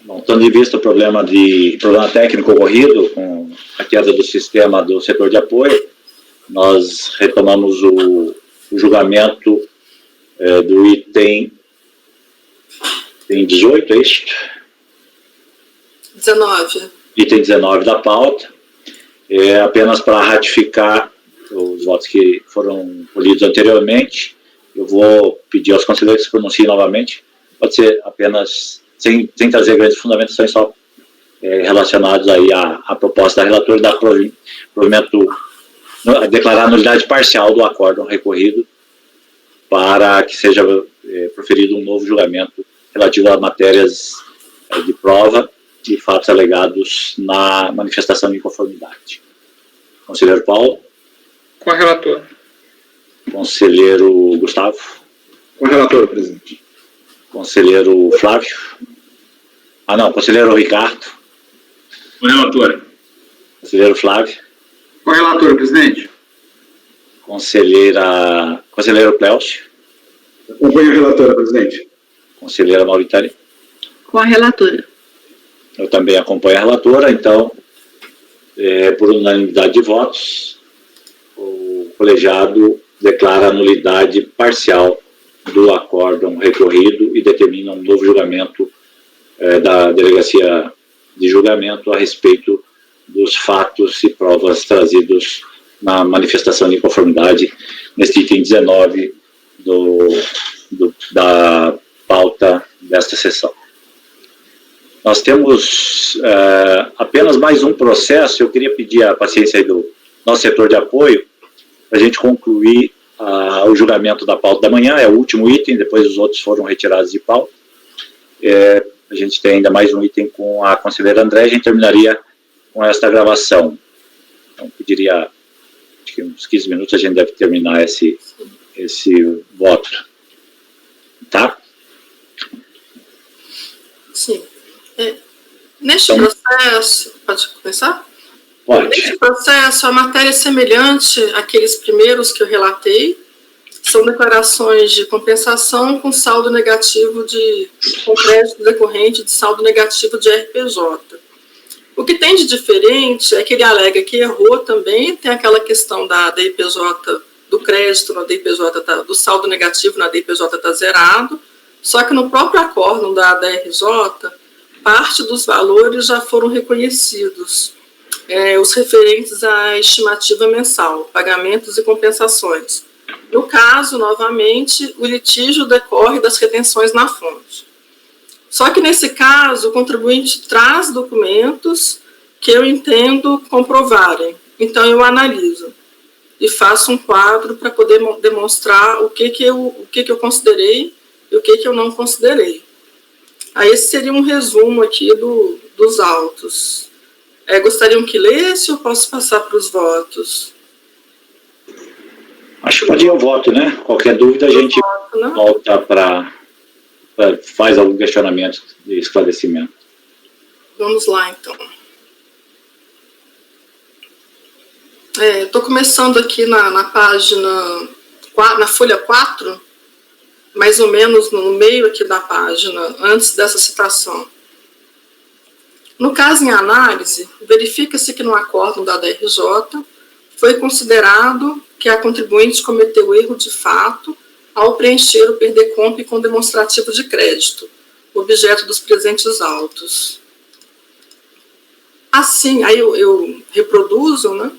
Bom, tendo em vista o problema técnico ocorrido com a queda do sistema do setor de apoio, nós retomamos o julgamento do item 18, é isso? 19. Item 19 da pauta, apenas para ratificar os votos que foram colhidos anteriormente. Eu vou pedir aos conselheiros que se pronunciem novamente. Pode ser apenas, sem trazer grandes fundamentações, só relacionados aí à proposta da relatora da provimento, declarar a nulidade parcial do acórdão recorrido para que seja proferido um novo julgamento relativo a matérias de prova e fatos alegados na manifestação de inconformidade. Conselheiro Paulo. Com a relatora. Conselheiro Gustavo. Com a relatora, presidente. Conselheiro Flávio. Conselheiro Ricardo. Com a relatora. Conselheiro Flávio. Com a relatora, presidente. Conselheiro Cléucio. Acompanho a relatora, presidente. Conselheira Mauritânia. Com a relatora. Eu também acompanho a relatora, então, por unanimidade de votos, o colegiado declara a nulidade parcial do acórdão recorrido e determina um novo julgamento da Delegacia de Julgamento a respeito dos fatos e provas trazidos na manifestação de inconformidade neste item 19 da pauta desta sessão. Nós temos apenas mais um processo. Eu queria pedir a paciência aí do nosso setor de apoio para a gente concluir o julgamento da pauta da manhã. É o último item, depois os outros foram retirados de pauta. A gente tem ainda mais um item com a conselheira André, a gente terminaria com esta gravação. Então, pediria, acho que uns 15 minutos a gente deve terminar esse voto. Tá? Sim. Neste processo, pode começar? Pode. Neste processo, a matéria é semelhante àqueles primeiros que eu relatei, são declarações de compensação com saldo negativo com crédito decorrente de saldo negativo de RPJ. O que tem de diferente é que ele alega que errou também, tem aquela questão da DIPJ, do crédito na DIPJ, do saldo negativo na DIPJ está zerado, só que no próprio acórdão da RJ, parte dos valores já foram reconhecidos, os referentes à estimativa mensal, pagamentos e compensações. No caso, novamente, o litígio decorre das retenções na fonte. Só que, nesse caso, o contribuinte traz documentos que eu entendo comprovarem. Então, eu analiso e faço um quadro para poder demonstrar o que eu considerei e o que eu não considerei. Aí, esse seria um resumo aqui dos autos. Gostariam que lesse ou posso passar para os votos? Acho que pode ir ao voto, né? Qualquer dúvida a gente volta faz algum questionamento de esclarecimento. Vamos lá, então. Estou começando aqui na página, na folha 4, mais ou menos no meio aqui da página, antes dessa citação. No caso em análise, verifica-se que no acórdão da DRJ foi considerado que a contribuinte cometeu erro de fato ao preencher o PERDECOMP com demonstrativo de crédito, objeto dos presentes autos. Assim, aí eu reproduzo, né?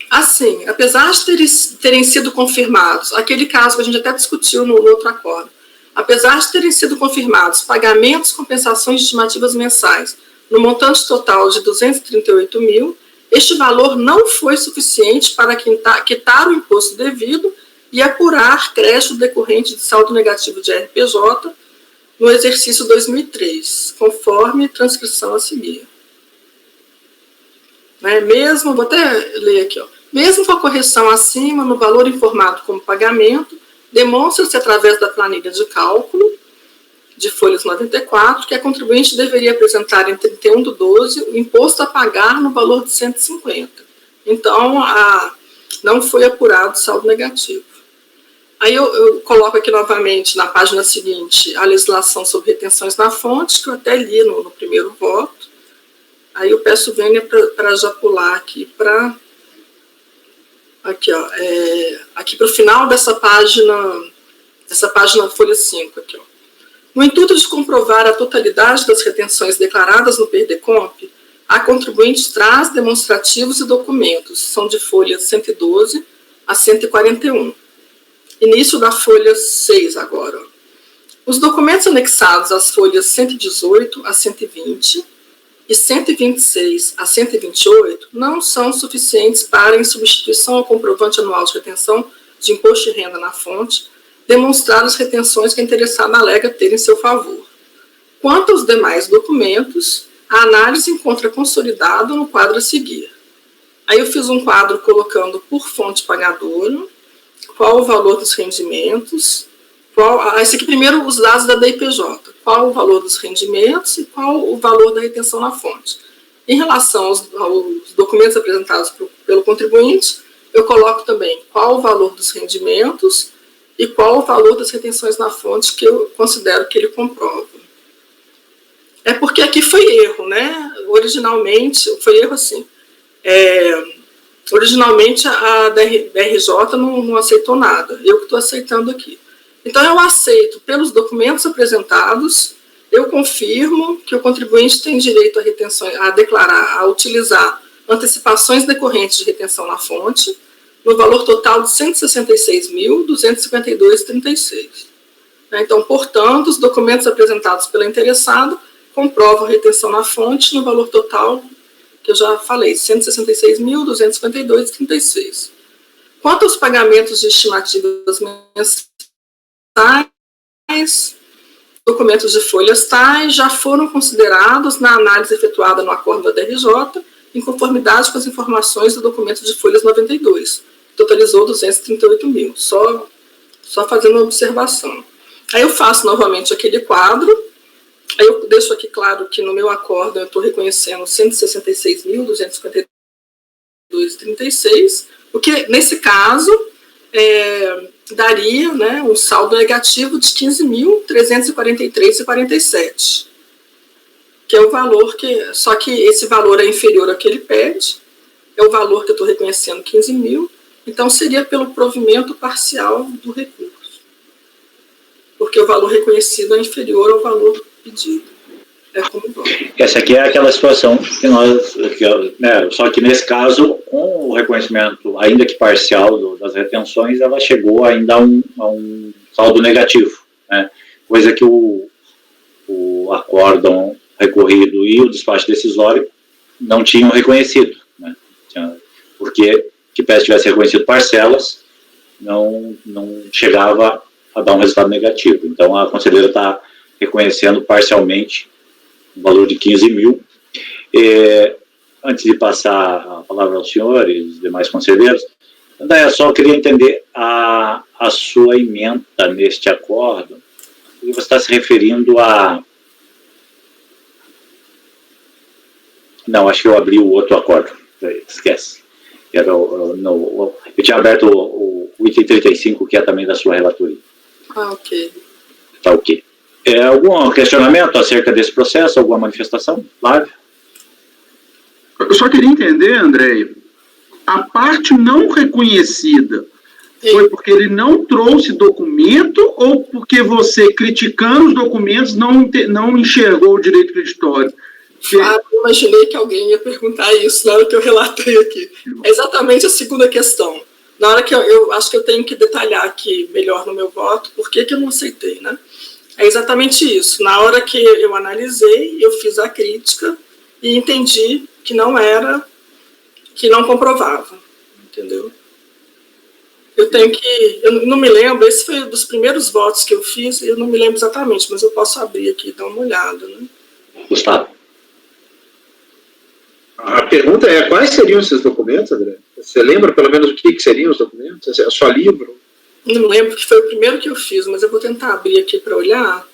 Assim, apesar de terem sido confirmados, aquele caso que a gente até discutiu no outro acórdão, apesar de terem sido confirmados pagamentos, compensações estimativas mensais no montante total de 238 mil, este valor não foi suficiente para quitar o imposto devido e apurar crédito decorrente de saldo negativo de RPJ no exercício 2003, conforme transcrição a seguir. Vou até ler aqui, mesmo com a correção acima no valor informado como pagamento, demonstra-se através da planilha de cálculo de folhas 94 que a contribuinte deveria apresentar em 31/12 o imposto a pagar no valor de 150. Então, não foi apurado saldo negativo. Aí eu coloco aqui novamente, na página seguinte, a legislação sobre retenções na fonte, que eu até li no primeiro voto. Aí eu peço vênia para já pular aqui para... Aqui, ó, aqui para o final dessa página folha 5, aqui, ó. No intuito de comprovar a totalidade das retenções declaradas no PERDECOMP, a contribuinte traz demonstrativos e documentos, são de folha 112 a 141. Início da folha 6 agora. Os documentos anexados às folhas 118 a 120 e 126 a 128 não são suficientes para, em substituição ao comprovante anual de retenção de imposto de renda na fonte, demonstrar as retenções que a interessada alega ter em seu favor. Quanto aos demais documentos, a análise encontra consolidada no quadro a seguir. Aí eu fiz um quadro colocando por fonte pagadora, qual o valor dos rendimentos, esse aqui primeiro os dados da DIPJ, qual o valor dos rendimentos e qual o valor da retenção na fonte. Em relação aos documentos apresentados pelo contribuinte, eu coloco também qual o valor dos rendimentos e qual o valor das retenções na fonte que eu considero que ele comprova. É porque aqui foi erro, né? Originalmente, foi erro assim. Originalmente a DRJ não aceitou nada, eu que estou aceitando aqui. Então eu aceito pelos documentos apresentados, eu confirmo que o contribuinte tem direito a declarar, a utilizar antecipações decorrentes de retenção na fonte, no valor total de R$ 166.252,36. Então, portanto, os documentos apresentados pela interessada comprovam a retenção na fonte no valor total que eu já falei, R$ 166.252,36. Quanto aos pagamentos de estimativas mensais, documentos de folhas tais já foram considerados na análise efetuada no acordo da DRJ, em conformidade com as informações do documento de folhas 92, que totalizou 238 mil, só fazendo uma observação. Aí eu faço novamente aquele quadro. Aí eu deixo aqui claro que no meu acordo eu estou reconhecendo 166.252,36, o que, nesse caso, daria, né, um saldo negativo de 15.343,47, que é o valor que... Só que esse valor é inferior ao que ele pede, é o valor que eu estou reconhecendo, 15 mil, então seria pelo provimento parcial do recurso, porque o valor reconhecido é inferior ao valor pedido. Como essa aqui é aquela situação que nós, né, só que nesse caso, com o reconhecimento, ainda que parcial das retenções, ela chegou ainda a um saldo negativo, né, coisa que o acórdão recorrido e o despacho decisório não tinham reconhecido, né, porque que PES tivesse reconhecido parcelas, não chegava a dar um resultado negativo. Então a conselheira está reconhecendo parcialmente o valor de 15 mil. Antes de passar a palavra aos senhores, os demais conselheiros, André, só queria entender a sua emenda neste acordo, e você está se referindo a... Não, acho que eu abri o outro acordo, esquece. Eu tinha aberto o item 35, que é também da sua relatoria. Ok. Tá ok. Algum questionamento acerca desse processo? Alguma manifestação? Flávio? Eu só queria entender, André, a parte não reconhecida foi porque ele não trouxe documento ou porque você, criticando os documentos, não enxergou o direito creditório? Eu imaginei que alguém ia perguntar isso na hora que eu relatei aqui. É exatamente a segunda questão. Na hora que eu acho que eu tenho que detalhar aqui melhor no meu voto, por que eu não aceitei, né? É exatamente isso. Na hora que eu analisei, eu fiz a crítica e entendi que não comprovava, entendeu? Eu não me lembro, esse foi um dos primeiros votos que eu fiz, eu não me lembro exatamente, mas eu posso abrir aqui e dar uma olhada, né? Gustavo. A pergunta é, quais seriam esses documentos, André? Você lembra pelo menos o que seriam os documentos? É só livro? Não lembro, que foi o primeiro que eu fiz, mas eu vou tentar abrir aqui para olhar,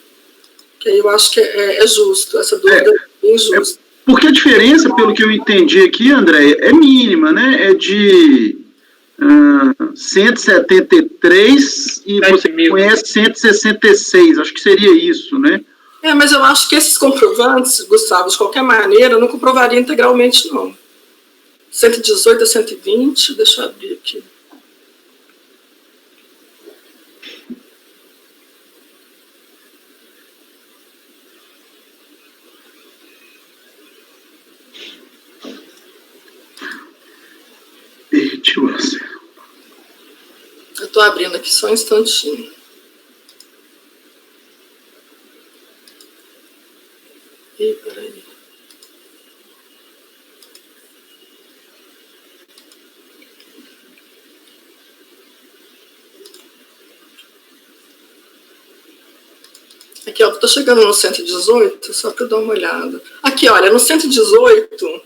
que aí eu acho que é justo, essa dúvida é bem justa. Porque a diferença, pelo que eu entendi aqui, André, é mínima, né? É de 173 e você 7.000. conhece 166, acho que seria isso, né? Mas eu acho que esses comprovantes, Gustavo, de qualquer maneira, eu não comprovaria integralmente, não. 118 a 120, deixa eu abrir aqui. Eu estou abrindo aqui só um instantinho. Ih, peraí. Aqui, ó, estou chegando no 118, só para dar uma olhada. Aqui, olha, no 118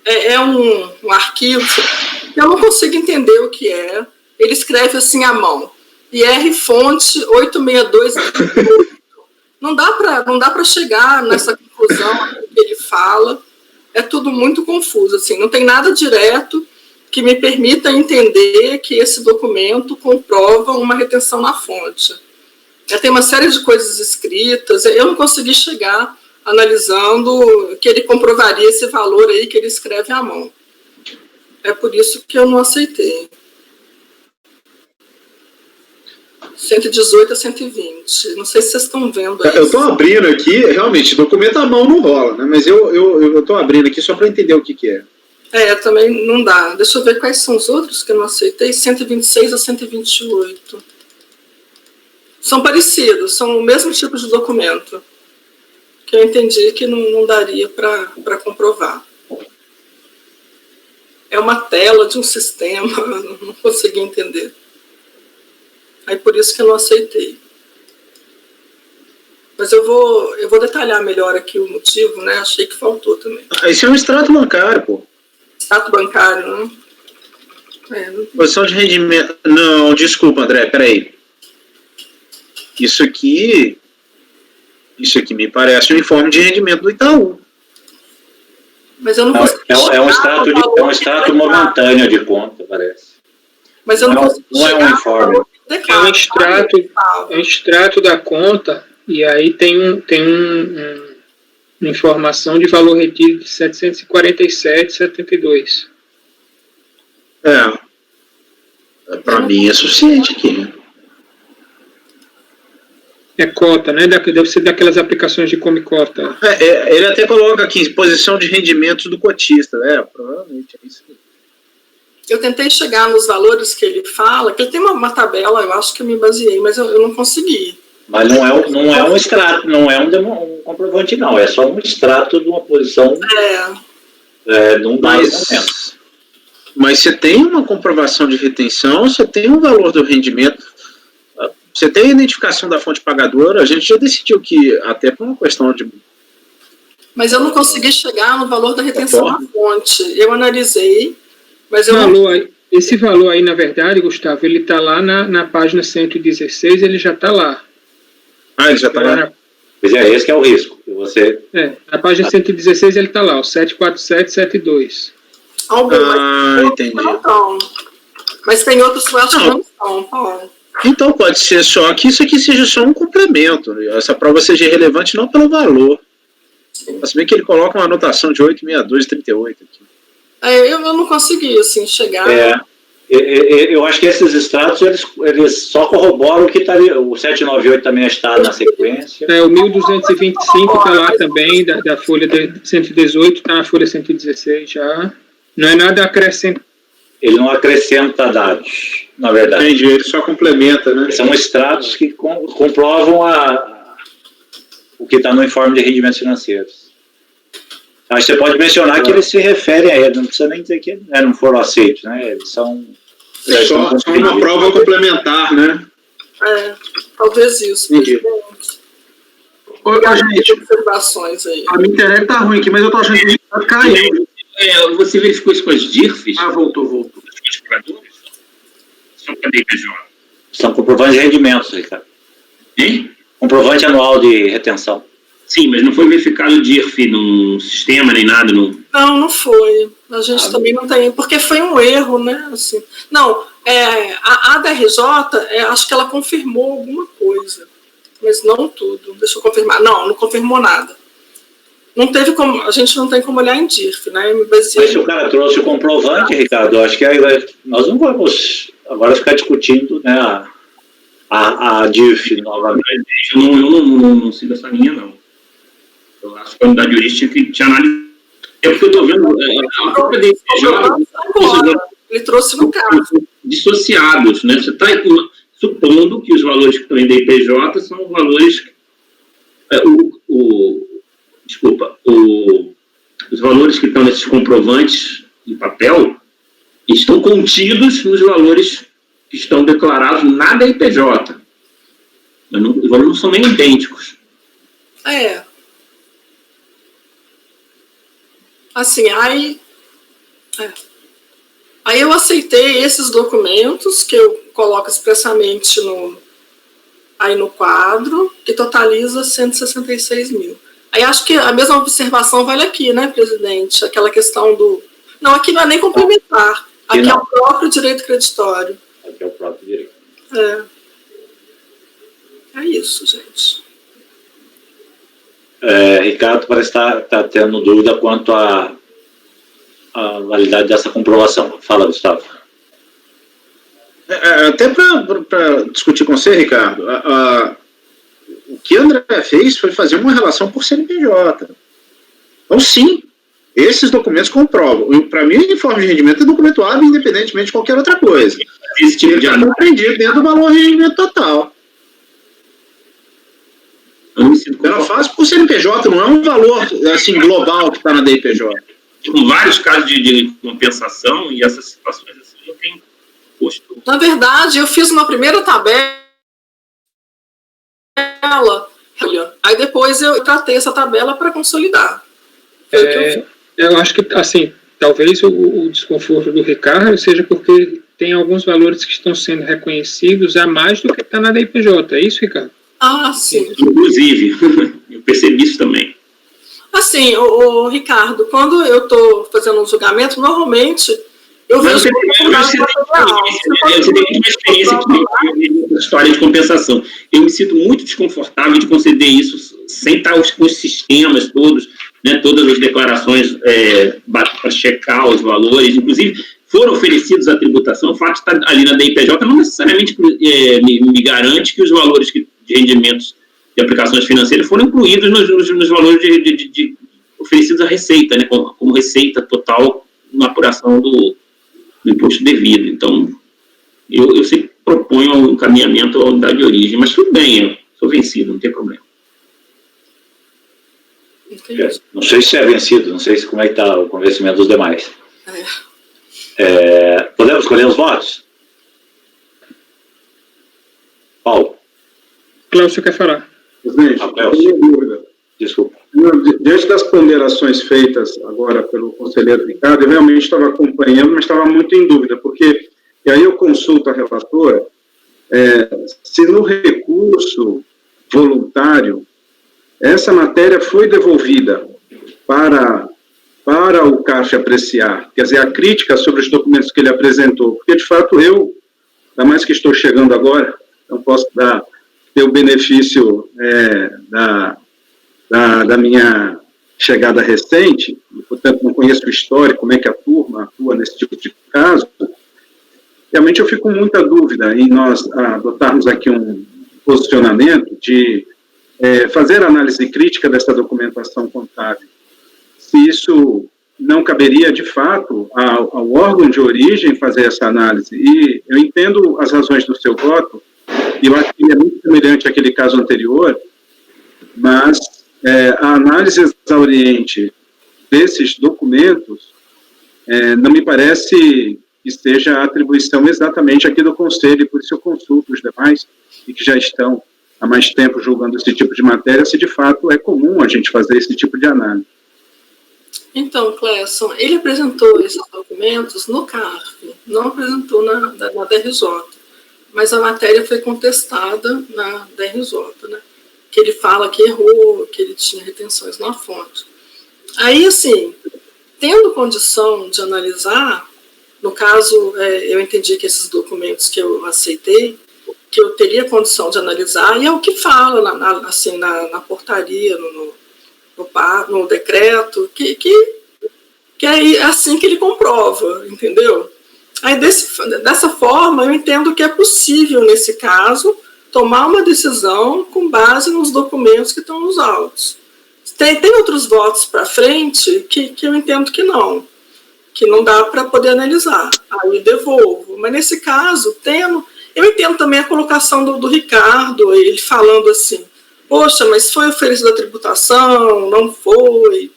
é um arquivo que eu não consigo entender o que é. Ele escreve assim à mão. IR fonte 862. Não dá para chegar nessa conclusão que ele fala. É tudo muito confuso, assim. Não tem nada direto que me permita entender que esse documento comprova uma retenção na fonte. Tem uma série de coisas escritas. Eu não consegui chegar analisando que ele comprovaria esse valor aí que ele escreve à mão. É por isso que eu não aceitei. 118 a 120. Não sei se vocês estão vendo aí. Eu estou abrindo aqui, realmente, documento à mão não rola, né? Mas eu estou abrindo aqui só para entender o que é. Também não dá. Deixa eu ver quais são os outros que eu não aceitei. 126 a 128. São parecidos, são o mesmo tipo de documento. Que eu entendi que não daria para comprovar. É uma tela de um sistema, não consegui entender. Aí por isso que eu não aceitei. Mas eu vou detalhar melhor aqui o motivo, né? Achei que faltou também. Isso é um extrato bancário, pô. Extrato bancário, né? Posição de rendimento. Não, desculpa, André, peraí. Isso aqui me parece um informe de rendimento do Itaú. Mas eu não consigo é um extrato momentâneo de conta, parece. Mas eu não consigo não é um informe. É um extrato da conta, e aí tem uma informação de valor retido de 747,72. Para mim é suficiente aqui. É cota, né? Deve ser daquelas aplicações de come cota. Ele até coloca aqui, posição de rendimentos do cotista. Provavelmente é isso. Eu tentei chegar nos valores que ele fala, que ele tem uma tabela, eu acho que eu me baseei, mas eu não consegui. Mas não é um extrato, não é um comprovante, não. É só um extrato de uma posição de um mais. Mas você tem uma comprovação de retenção, você tem um valor do rendimento, você tem a identificação da fonte pagadora, a gente já decidiu que, até por uma questão de... Mas eu não consegui chegar no valor da retenção na fonte. Eu analisei, mas esse valor aí, na verdade, Gustavo, ele está lá na página 116, ele já está lá. Ele já está lá? Pois esse que é o risco. Na página 116 ele está lá, o 74772. Entendi. Mas tem outros que eu acho que não são, Paulo. Então pode ser só que isso aqui seja só um complemento. Essa prova seja relevante não pelo valor. Se bem que ele coloca uma anotação de 862,38 aqui. Eu não consegui, assim, chegar... Eu acho que esses extratos, eles só corroboram o que está ali. O 798 também está na sequência. O 1225 está lá também, da folha de 118, está na folha 116 já. Não é nada acrescentado. Ele não acrescenta dados, na verdade. Entendi, ele só complementa, né? São extratos que comprovam o que está no informe de rendimentos financeiros. Mas você pode mencionar que eles se referem a ele, não precisa nem dizer que não foram aceitos, né? Eles são... Só uma prova complementar, né? Talvez isso. Entendi. Gente, observações aí. A minha internet tá ruim aqui, mas eu tô achando que caiu. Você verificou isso com as DIRFs? Voltou. Os multiplicadores? Só para DPJ. São comprovantes de rendimentos, Ricardo. Hein? Comprovante anual de retenção. Sim, mas não foi verificado o DIRF no sistema, nem nada? Não foi. A gente também não tem, porque foi um erro, né? Assim, não, A DRJ, acho que ela confirmou alguma coisa, mas não tudo. Deixa eu confirmar. Não confirmou nada. Não teve como, a gente não tem como olhar em DIRF, né? Mas se o cara trouxe o comprovante, Ricardo, eu acho que nós não vamos agora ficar discutindo, né, a DIRF novamente. Eu não sigo essa linha, não. Eu acho que a unidade jurídica tinha que analisar. É porque eu estou vendo a própria DPJ. Ele trouxe no caso. Dissociados, né? Você está supondo que os valores que estão em DPJ são os valores. Os valores que estão nesses comprovantes de papel estão contidos nos valores que estão declarados na DPJ. Os valores não são nem idênticos. Assim, aí eu aceitei esses documentos que eu coloco expressamente aí no quadro, que totaliza 166 mil. Aí acho que a mesma observação vale aqui, né, presidente? Aquela questão do... Não, aqui não é nem complementar. Aqui é o próprio direito creditório. Aqui é o próprio direito. É isso, gente. Ricardo parece estar tendo dúvida quanto à validade dessa comprovação. Fala, Gustavo. Até para discutir com você, Ricardo, o que a André fez foi fazer uma relação por CNPJ. Então, sim, esses documentos comprovam. Para mim, o informe de rendimento é documento hábil, independentemente de qualquer outra coisa. Esse tipo de análise é compreendido dentro do valor de rendimento total. Ela faz por CNPJ, não é um valor assim, global que está na DIPJ. Com vários casos de compensação e essas situações assim, eu tenho posto. Na verdade, eu fiz uma primeira tabela, aí depois eu tratei essa tabela para consolidar. Eu acho que, assim, talvez o desconforto do Ricardo seja porque tem alguns valores que estão sendo reconhecidos a mais do que está na DIPJ. É isso, Ricardo? Sim. Inclusive, eu percebi isso também. Assim, o Ricardo, quando eu estou fazendo um julgamento, normalmente eu vejo... Você tem uma experiência de história de compensação. Eu me sinto muito desconfortável de conceder isso sem estar os sistemas todos, né, todas as declarações para checar os valores, inclusive foram oferecidos à tributação. O fato de estar ali na DIPJ não necessariamente me garante que os valores de rendimentos de aplicações financeiras foram incluídos nos valores oferecidos à Receita, né, como receita total na apuração do imposto devido. Então, eu sempre proponho um encaminhamento à unidade de origem, mas tudo bem, eu sou vencido, não tem problema. Não sei se é vencido, não sei como é que está o convencimento dos demais. Podemos escolher os votos? Paulo. Cláudio, quer falar? Presidente, minha dúvida. Desculpa. Diante das ponderações feitas agora pelo conselheiro Ricardo, eu realmente estava acompanhando, mas estava muito em dúvida, porque, e aí eu consulto a relatora, se no recurso voluntário, essa matéria foi devolvida para o CARF apreciar, quer dizer, a crítica sobre os documentos que ele apresentou, porque, de fato, eu, ainda mais que estou chegando agora, não posso ter o benefício da minha chegada recente, e, portanto, não conheço o histórico, como é que a turma atua nesse tipo de caso. Realmente eu fico com muita dúvida em nós adotarmos aqui um posicionamento de fazer análise crítica dessa documentação contábil. Se isso não caberia, de fato, ao órgão de origem fazer essa análise. E eu entendo as razões do seu voto, e eu acho que é muito semelhante àquele caso anterior, mas a análise exauriente desses documentos não me parece que seja a atribuição exatamente aqui do Conselho, e por isso eu consulto os demais, e que já estão há mais tempo julgando esse tipo de matéria, se de fato é comum a gente fazer esse tipo de análise. Então, Cléson, ele apresentou esses documentos no CARF, não apresentou na DRJ, mas a matéria foi contestada na DRJ, né? Que ele fala que errou, que ele tinha retenções na fonte. Aí, assim, tendo condição de analisar, No caso, eu entendi que esses documentos que eu aceitei, que eu teria condição de analisar, e é o que fala na portaria, no decreto, que é assim que ele comprova, entendeu? Aí, dessa forma, eu entendo que é possível, nesse caso, tomar uma decisão com base nos documentos que estão nos autos. Tem outros votos para frente que eu entendo que não dá para poder analisar. Aí devolvo. Mas nesse caso, eu entendo também a colocação do Ricardo, ele falando assim, poxa, mas foi oferecida a tributação, não foi.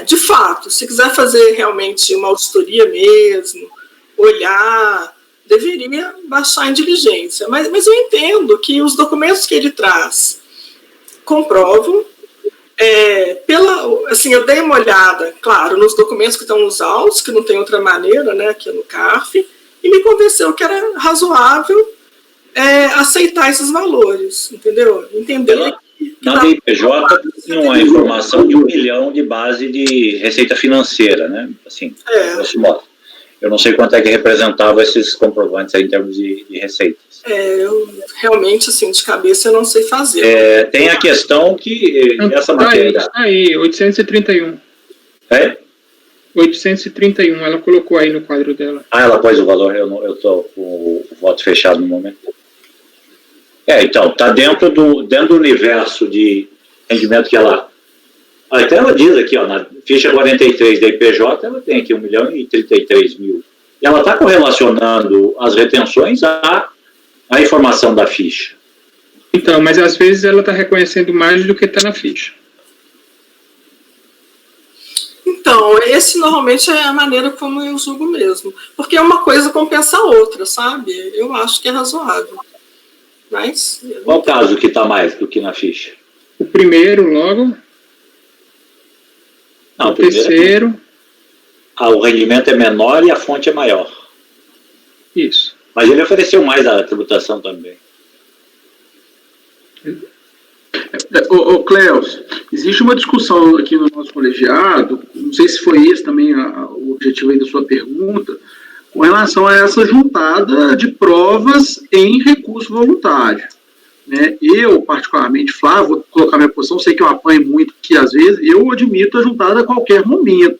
De fato, se quiser fazer realmente uma auditoria mesmo, olhar, deveria baixar em diligência. Mas eu entendo que os documentos que ele traz comprovam, eu dei uma olhada, claro, nos documentos que estão nos autos, que não tem outra maneira, né, que é no CARF, e me convenceu que era razoável aceitar esses valores, entendeu? Entender que na DIPJ tem uma informação de 1 milhão de base de receita financeira, né? Assim, grosso modo. Eu não sei quanto é que representava esses comprovantes aí em termos de receitas. Eu realmente, assim, de cabeça, eu não sei fazer. Tem a questão que essa matéria... Aí, 831. 831, ela colocou aí no quadro dela. Ela pôs o valor, eu estou com o voto fechado no momento. Então, está dentro do universo de rendimento que ela... Até ela diz aqui, na ficha 43 da IPJ, ela tem aqui 1.033.000. E ela está correlacionando as retenções à informação da ficha. Então, mas às vezes ela está reconhecendo mais do que está na ficha. Então, esse normalmente é a maneira como eu julgo mesmo. Porque uma coisa compensa a outra, sabe? Eu acho que é razoável. Mas... Qual o caso que está mais do que na ficha? O primeiro, logo. Não, o terceiro. O rendimento é menor e a fonte é maior. Isso. Mas ele ofereceu mais a tributação também. Cleus, existe uma discussão aqui no nosso colegiado, não sei se foi esse também o objetivo aí da sua pergunta, com relação a essa juntada de provas em recurso voluntário. Né? Eu, particularmente, Flávio, vou colocar minha posição, sei que eu apanho muito, que às vezes eu admito a juntada a qualquer momento,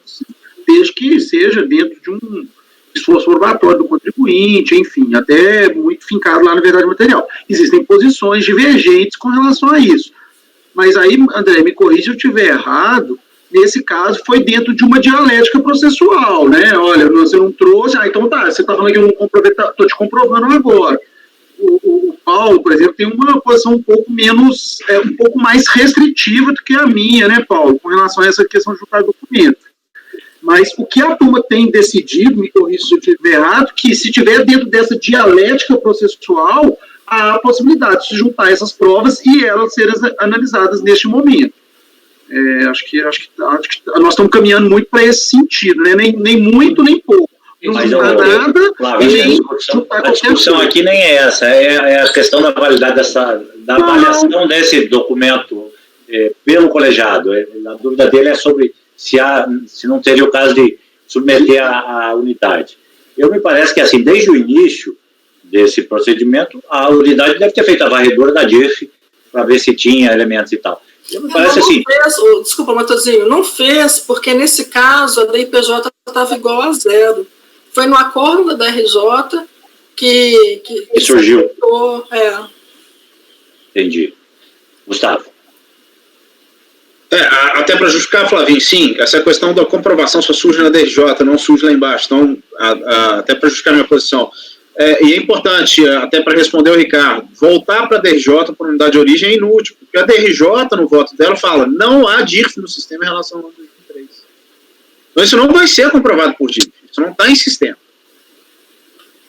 desde que seja dentro de um esforço probatório do contribuinte, enfim, até muito fincado lá na verdade material. Existem posições divergentes com relação a isso. Mas aí, André, me corrija se eu estiver errado, nesse caso foi dentro de uma dialética processual, né? Olha, você não trouxe, então tá, você está falando que eu não comprovei, estou te comprovando agora. O Paulo, por exemplo, tem uma posição um pouco menos, um pouco mais restritiva do que a minha, né, Paulo, com relação a essa questão de juntar documento. Mas o que a turma tem decidido, me corrija se eu estiver errado, que se estiver dentro dessa dialética processual, há a possibilidade de juntar essas provas e elas serem analisadas neste momento. Acho que nós estamos caminhando muito para esse sentido, né? Nem muito, nem pouco. Não juntar nada e nem juntar qualquer A discussão aqui nem é essa, é a questão da validade da avaliação desse documento pelo colegiado. A dúvida dele é sobre se não teria o caso de submeter a unidade. Me parece que, assim, desde o início desse procedimento, a unidade deve ter feito a varredura da DIRF para ver se tinha elementos e tal. Me parece assim... Desculpa, Matosinho, não fez, porque nesse caso a DIPJ estava igual a 0. Foi no acordo da RJ que surgiu. Entendi. Gustavo. Até para justificar, Flavinho, sim, essa questão da comprovação só surge na DRJ, não surge lá embaixo. Então, até para justificar minha posição. E é importante, até para responder ao Ricardo, voltar para a DRJ, para a unidade de origem, é inútil, porque a DRJ, no voto dela, fala não há DIRF no sistema em relação ao ano 2003. Então, isso não vai ser comprovado por DIRF, isso não está em sistema.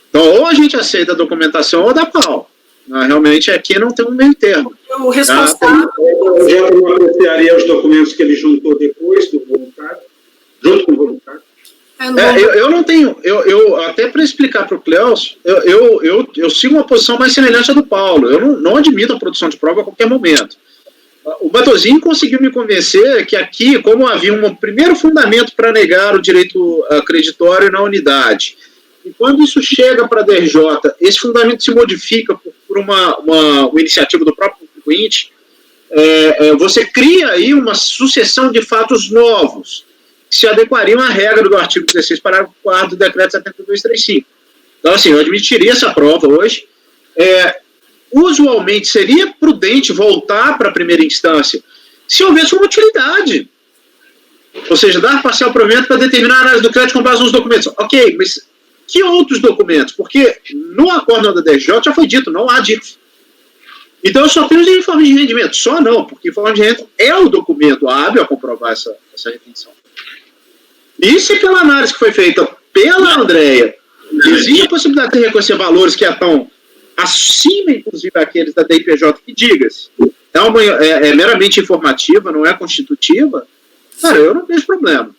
Então, ou a gente aceita a documentação ou dá pau. Realmente, aqui não tem um meio termo. O responsável... O projeto não apreciaria os documentos que ele juntou depois do voluntário, junto com o voluntário? Eu não tenho, até para explicar para o Cleus, eu sigo uma posição mais semelhante à do Paulo. Eu não admito a produção de prova a qualquer momento. O Matosinho conseguiu me convencer que aqui, como havia um primeiro fundamento para negar o direito creditório na unidade, E quando isso chega para a DRJ, esse fundamento se modifica por uma iniciativa do próprio contribuinte, você cria aí uma sucessão de fatos novos, que se adequariam à regra do artigo 16, parágrafo 4 do decreto 7235. Então, assim, eu admitiria essa prova hoje. Usualmente seria prudente voltar para a primeira instância se houvesse uma utilidade. Ou seja, dar parcial provimento para determinar a análise do crédito com base nos documentos. Ok, mas que outros documentos? Porque no acordo da DRJ já foi dito, não há DIF. Então eu só tenho os informes de rendimento. Só não, porque informe de rendimento é o documento hábil a comprovar essa retenção. E se pela análise que foi feita pela Andréia, existe a possibilidade de reconhecer valores que estão acima, inclusive, aqueles da DIPJ, que diga-se, é meramente informativa, não é constitutiva, cara, eu não vejo problema.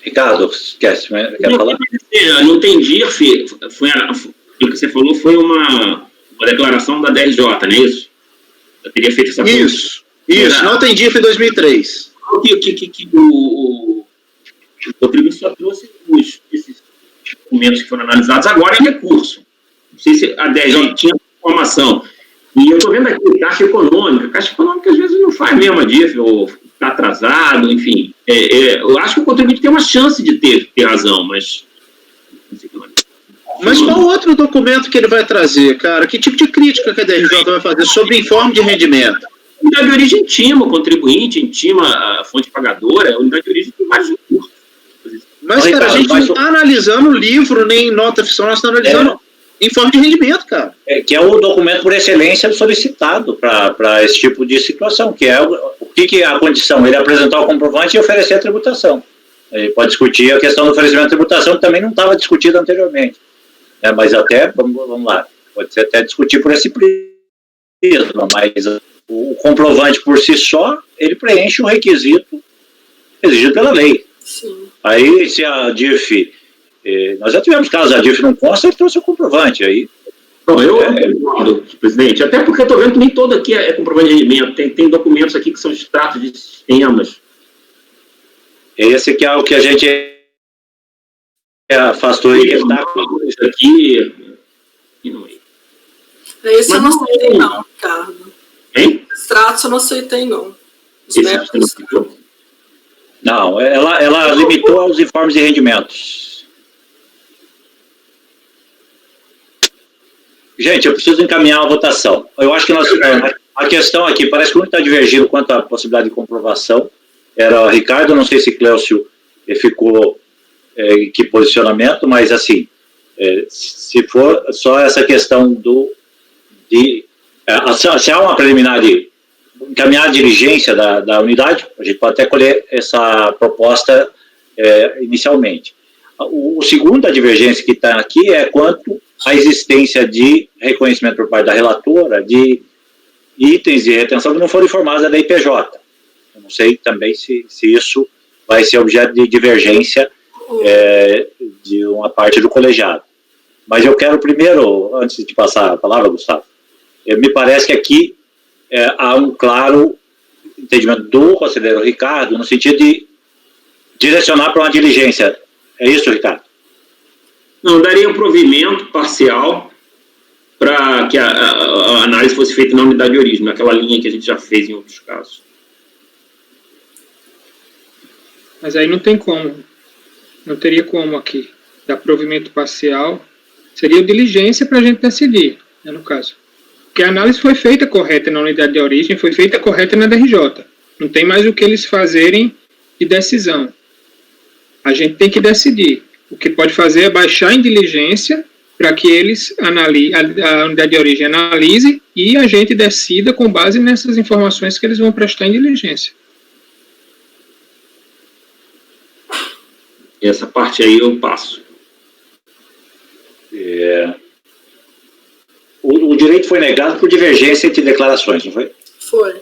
Ricardo, esquece, quer falar? Eu não entendi, o que você falou foi uma declaração da DRJ, não é isso? Eu teria feito essa pergunta. Isso, não entendi, foi em 2003. O contribuinte só trouxe esses documentos que foram analisados agora em recurso. Não sei se a DRJ tinha informação. E eu estou vendo aqui, Caixa Econômica. Caixa Econômica, às vezes, não faz mesmo a DIF, ou está atrasado, enfim. Eu acho que o contribuinte tem uma chance de ter razão, mas... Mas qual outro documento que ele vai trazer, cara? Que tipo de crítica que a DRJ vai fazer sobre informe de rendimento? A unidade de origem intima o contribuinte, intima a fonte pagadora, a unidade de origem tem vários recursos. Mas, cara, a gente não está analisando livro nem nota fiscal, nós estamos analisando informe de rendimento, cara. Que é o documento por excelência solicitado para esse tipo de situação, que é o que é a condição? Ele apresentar o comprovante e oferecer a tributação. Ele pode discutir a questão do oferecimento de tributação, que também não estava discutida anteriormente. Mas até, vamos lá, pode ser até discutir por esse prisma, mas o comprovante por si só, ele preenche o requisito exigido pela lei. Sim. Aí, se a DIF, nós já tivemos casos, a DIF não consta, ele trouxe o comprovante, aí... Bom, eu concordo, presidente, até porque eu estou vendo que nem todo aqui é comprovante de rendimento, tem documentos aqui que são extratos de sistemas. Esse que é o que a gente afastou aí, que está isso aqui... Esse eu não aceitei não, Ricardo. Hein? Extratos eu não aceitei não. Não, ela limitou aos informes de rendimentos. Gente, eu preciso encaminhar a votação. Eu acho que a questão aqui, parece que o único está divergindo quanto à possibilidade de comprovação. Era o Ricardo, não sei se Cléucio ficou em que posicionamento, mas assim, se for só essa questão se há uma preliminar de encaminhar a diligência da unidade, a gente pode até colher essa proposta inicialmente. O segundo, a divergência que está aqui é quanto à existência de reconhecimento por parte da relatora de itens de retenção que não foram informados da IPJ. Eu não sei também se isso vai ser objeto de divergência de uma parte do colegiado. Mas eu quero primeiro, antes de passar a palavra, Gustavo, me parece que aqui há um claro entendimento do conselheiro Ricardo no sentido de direcionar para uma diligência. É isso, Ricardo? Não, daria um provimento parcial para que a análise fosse feita na unidade de origem, naquela linha que a gente já fez em outros casos. Mas aí não tem como. Não teria como aqui. Dar provimento parcial seria diligência para a gente decidir, né, no caso. Porque a análise foi feita correta na unidade de origem, foi feita correta na DRJ. Não tem mais o que eles fazerem de decisão. A gente tem que decidir. O que pode fazer é baixar em diligência para que eles a unidade de origem analise e a gente decida com base nessas informações que eles vão prestar em diligência. E essa parte aí eu passo. O direito foi negado por divergência entre declarações, não foi? Foi.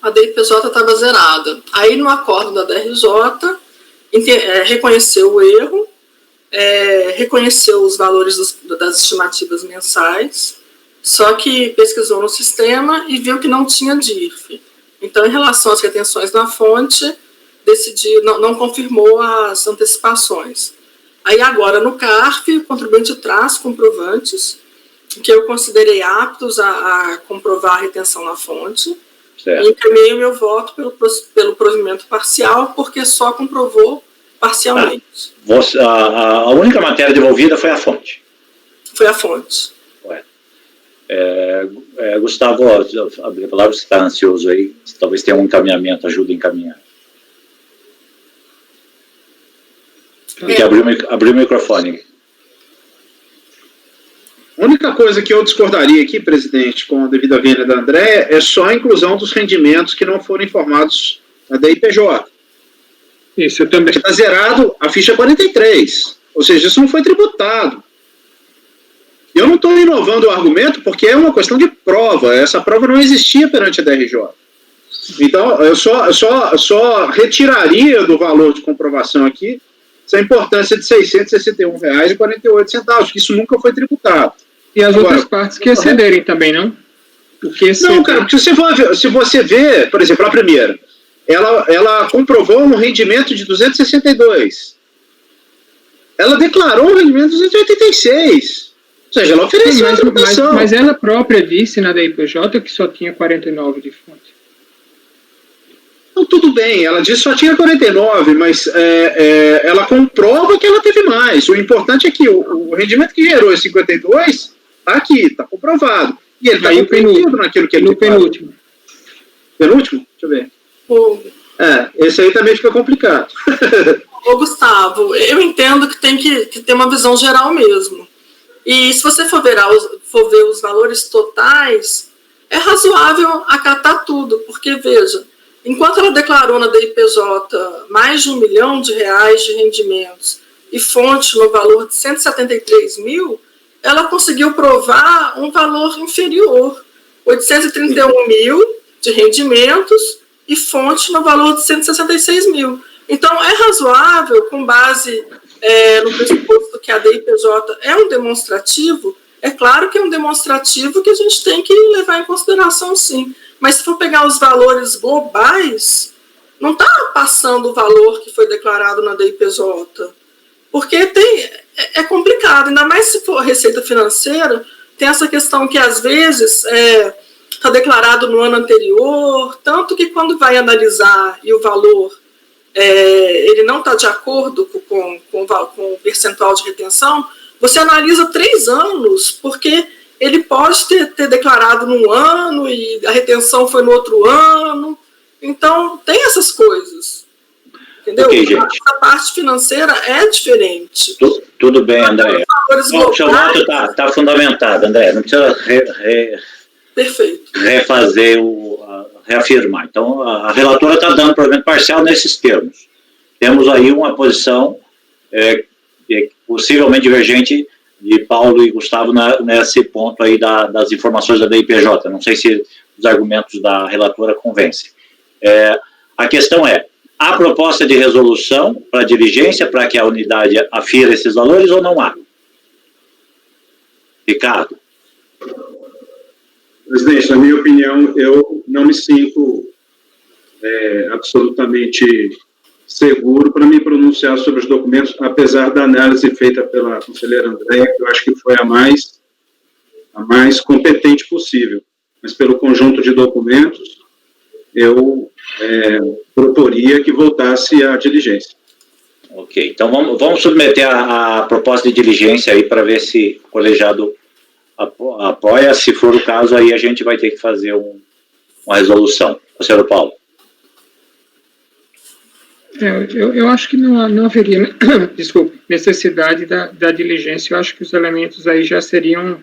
A DIPJ estava zerada. Aí, no acordo da DRJ, reconheceu o erro, reconheceu os valores das estimativas mensais, só que pesquisou no sistema e viu que não tinha DIF. Então, em relação às retenções na fonte, decidiu, não confirmou as antecipações. Aí agora, no CARF, o contribuinte traz comprovantes que eu considerei aptos a comprovar a retenção na fonte, Certo. e encaminhei o meu voto pelo provimento parcial, porque só comprovou parcialmente. A única matéria devolvida foi a fonte. Foi a fonte. Gustavo, abrir a palavra, você está ansioso aí, talvez tenha um encaminhamento, ajuda a encaminhar. Tem que abrir o microfone. A única coisa que eu discordaria aqui, presidente, com a devida vênia da Andréa, é só a inclusão dos rendimentos que não foram informados na DIPJ. Isso, eu também. Está zerado a ficha 43, ou seja, isso não foi tributado. Eu não estou inovando o argumento porque é uma questão de prova, essa prova não existia perante a DRJ. Então, eu só retiraria do valor de comprovação aqui essa importância de R$ 661,48, que isso nunca foi tributado. E as outras partes que excederem também, não? Não, cara, porque se você vê, por exemplo, a primeira, ela comprovou um rendimento de 262. Ela declarou um rendimento de 286. Ou seja, ela ofereceu a tributação. Mas ela própria disse na DIPJ que só tinha 49 de fonte. Então, tudo bem, ela disse que só tinha 49, mas ela comprova que ela teve mais. O importante é que o rendimento que gerou esse 52 está aqui, está comprovado. E ele está compreendido naquilo que ele declarou. Penúltimo. Penúltimo? Deixa eu ver. Esse aí também fica complicado. Ô, Gustavo, eu entendo que tem que ter uma visão geral mesmo. E se você for ver os valores totais, é razoável acatar tudo, porque, veja, enquanto ela declarou na DIPJ mais de R$1 milhão de rendimentos e fonte no valor de 173 mil, ela conseguiu provar um valor inferior, 831 mil de rendimentos e fonte no valor de 166 mil. Então, é razoável, com base no pressuposto que a DIPJ é um demonstrativo, é claro que é um demonstrativo que a gente tem que levar em consideração, sim. Mas se for pegar os valores globais, não está passando o valor que foi declarado na DIPJ. Porque é complicado, ainda mais se for receita financeira, tem essa questão que às vezes está declarado no ano anterior, tanto que quando vai analisar e o valor ele não está de acordo com o percentual de retenção, você analisa 3 anos, porque ele pode ter declarado num ano e a retenção foi no outro ano. Então, tem essas coisas. Entendeu? Okay, gente. A parte financeira é diferente. Tudo bem, André. O seu voto está fundamentado, André. Não precisa Perfeito. reafirmar. Então, a relatora está dando provimento parcial nesses termos. Temos aí uma posição possivelmente divergente de Paulo e Gustavo nesse ponto aí das informações da DIPJ. Não sei se os argumentos da relatora convencem. A questão há proposta de resolução para diligência para que a unidade afira esses valores ou não há? Ricardo? Presidente, na minha opinião, eu não me sinto absolutamente seguro para me pronunciar sobre os documentos, apesar da análise feita pela conselheira Andréa, que eu acho que foi a mais competente possível. Mas pelo conjunto de documentos, eu proporia que voltasse à diligência. Ok, então vamos submeter a proposta de diligência aí para ver se o colegiado apoia. Se for o caso, aí a gente vai ter que fazer uma resolução. Conselheiro Paulo. Eu acho que não haveria, desculpe, necessidade da diligência. Eu acho que os elementos aí já seriam,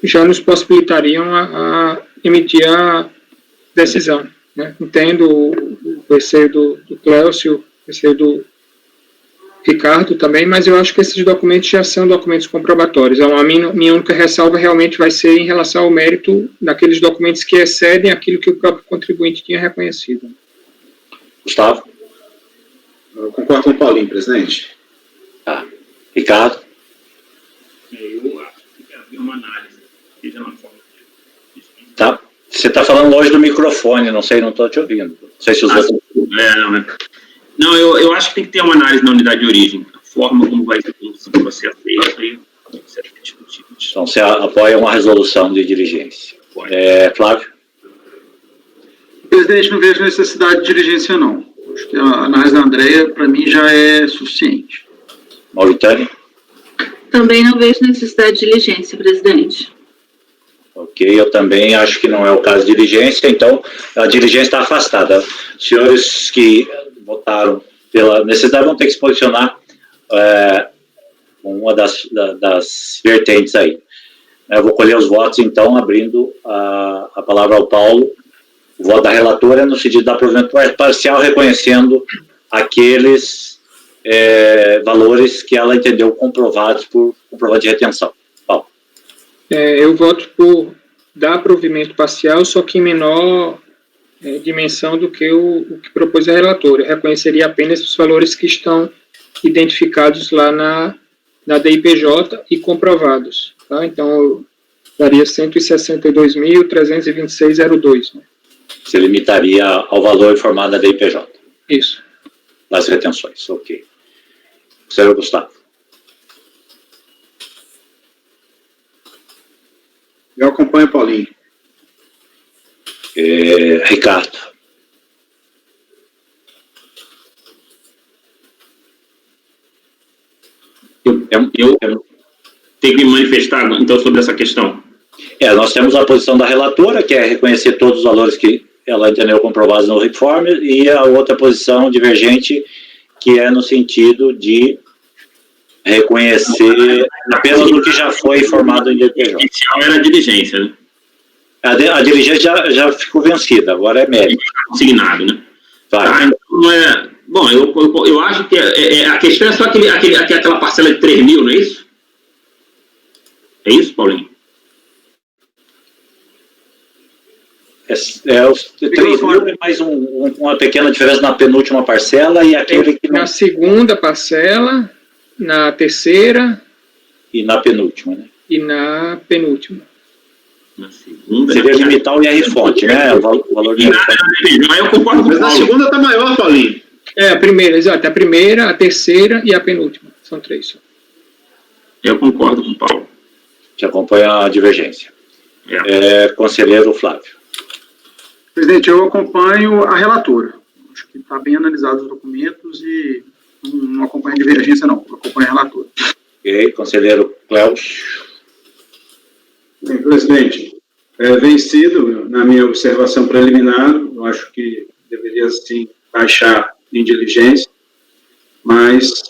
já nos possibilitariam a emitir a decisão, né? Entendo o receio do Clécio, o receio do Ricardo também, mas eu acho que esses documentos já são documentos comprobatórios. A minha única ressalva realmente vai ser em relação ao mérito daqueles documentos que excedem aquilo que o próprio contribuinte tinha reconhecido. Gustavo? Eu concordo com o Paulinho, presidente. Tá. Ricardo? Eu acho que deve haver uma análise, seja na forma Tá. Você está falando longe do microfone, não estou te ouvindo. Não sei se os outros... Não, eu acho que tem que ter uma análise na unidade de origem. A forma como vai ser feito, aí será discutido. Então, você apoia uma resolução de diligência. Flávio? Presidente, não vejo necessidade de diligência, não. Acho que a análise da Andrea, para mim, já é suficiente. Mauritânia? Também não vejo necessidade de diligência, presidente. Ok, eu também acho que não é o caso de diligência, então a diligência está afastada. Os senhores que votaram pela necessidade vão ter que se posicionar com uma das vertentes aí. Eu vou colher os votos, então, abrindo a palavra ao Paulo. O voto da relatora no sentido da provimento parcial, reconhecendo aqueles valores que ela entendeu comprovados por comprovante de retenção. Paulo. Eu voto por dar provimento parcial, só que em menor dimensão do que o que propôs a relatora. Eu reconheceria apenas os valores que estão identificados lá na DIPJ e comprovados. Tá? Então, eu daria 162.326,02. Né? Se limitaria ao valor informado da DIPJ. Isso. Das retenções, ok. Senhor Gustavo. Eu acompanho o Paulinho. Ricardo. Eu tenho que me manifestar, então, sobre essa questão. Nós temos a posição da relatora, que é reconhecer todos os valores que ela entendeu comprovados no reforme, e a outra posição divergente, que é no sentido de reconhecer apenas o que já foi informado em DPJ. Inicial era a diligência, né? A diligência já ficou vencida, agora é mérito. Consignado, né? Vai. Então, bom, eu acho que a questão é só aquela parcela de 3 mil, não é isso? É isso, Paulinho? Os 3 mil, mais uma pequena diferença na penúltima parcela e aquele que não... Na segunda parcela, na terceira... E na penúltima, né? E na penúltima. Na segunda... Seria limitar o IR-fonte, né? O valor de IR-fonte. Eu concordo com o Mas na segunda está maior, Paulinho. A primeira, exato. A primeira, a terceira e a penúltima. São 3 só. Eu concordo com o Paulo. Que acompanha a divergência. Conselheiro Flávio. Presidente, eu acompanho a relatora. Acho que está bem analisados os documentos e não acompanho a divergência, não. Eu acompanho a relatora. Ok, conselheiro Cléus. Bem, presidente, vencido, na minha observação preliminar, eu acho que deveria, sim, baixar em diligência, mas,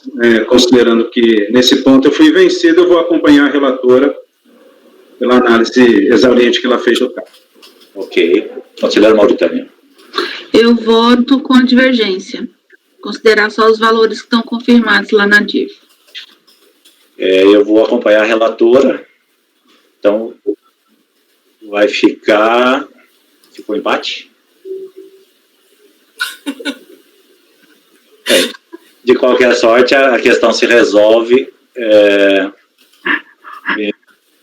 considerando que, nesse ponto, eu fui vencido, eu vou acompanhar a relatora pela análise exauriente que ela fez do caso. Ok. Conselheiro Mauritânia. Eu voto com a divergência. Considerar só os valores que estão confirmados lá na DIF. Eu vou acompanhar a relatora. Então, vai ficar... Ficou empate? De qualquer sorte, a questão se resolve.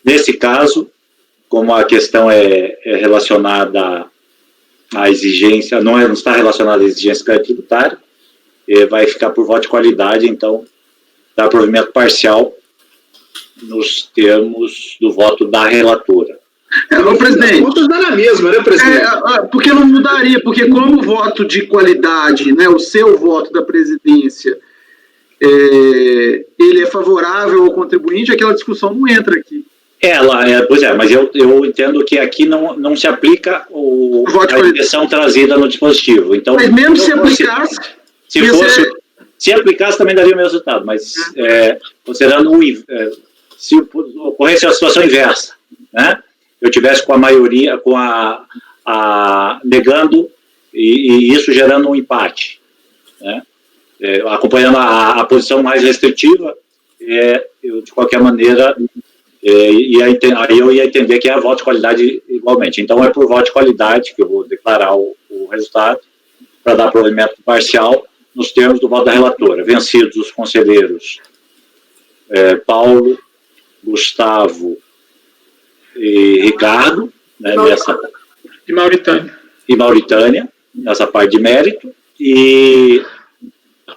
Nesse caso, como a questão é relacionada à exigência, não está relacionada à exigência tributária, vai ficar por voto de qualidade, então, dá provimento parcial nos termos do voto da relatora. Presidente, Contas dá na mesma, né, presidente? porque não mudaria, porque como voto de qualidade, né, o seu voto da presidência, ele é favorável ao contribuinte, aquela discussão não entra aqui. Pois é, mas eu entendo que aqui não se aplica a direção trazida no dispositivo. Então, mas mesmo se aplicasse... Se aplicasse, também daria o mesmo resultado, mas considerando se ocorresse a situação inversa, né? Eu tivesse com a maioria, negando e isso gerando um empate, né? Acompanhando a posição mais restritiva, eu, de qualquer maneira, aí eu ia entender que é a voto de qualidade igualmente. Então, é por voto de qualidade que eu vou declarar o resultado, para dar provimento parcial, nos termos do voto da relatora. Vencidos os conselheiros Paulo, Gustavo e Ricardo, né, E Mauritânia. nessa parte de mérito, e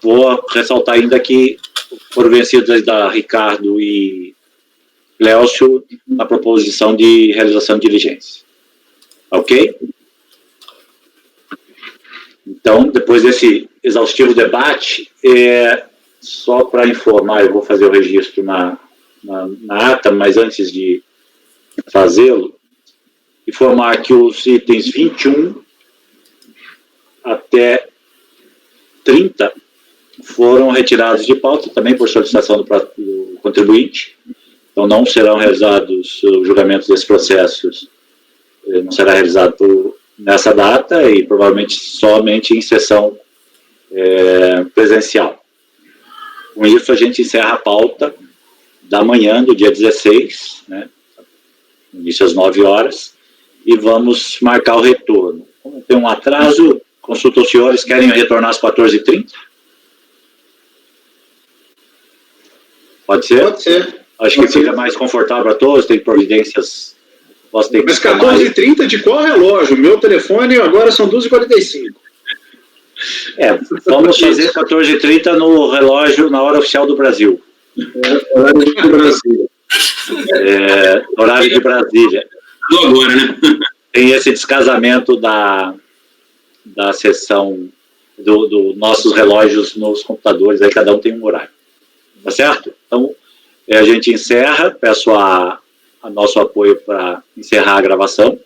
vou ressaltar ainda que foram vencidos da Ricardo e Clécio a proposição de realização de diligência. Ok? Então, depois desse exaustivo debate, só para informar, eu vou fazer o registro na ata, mas antes de fazê-lo, informar que os itens 21 até 30 foram retirados de pauta, também por solicitação do contribuinte. Então, não serão realizados os julgamentos desses processos, não será realizado nessa data e provavelmente somente em sessão presencial. Com isso, a gente encerra a pauta da manhã do dia 16, né, início às 9 horas, e vamos marcar o retorno. Como tem um atraso, consulto os senhores, querem retornar às 14h30? Pode ser? Pode ser. Acho que fica mais confortável para todos, tem providências. Posso ter que Mas 14h30 de qual relógio? Meu telefone agora são 12h45. Vamos fazer 14h30 no relógio, na hora oficial do Brasil. Horário de Brasília. Horário de Brasília. Agora, né? Tem esse descasamento da sessão dos nossos relógios nos computadores, aí cada um tem um horário. Tá certo? Então, a gente encerra, peço a nosso apoio para encerrar a gravação.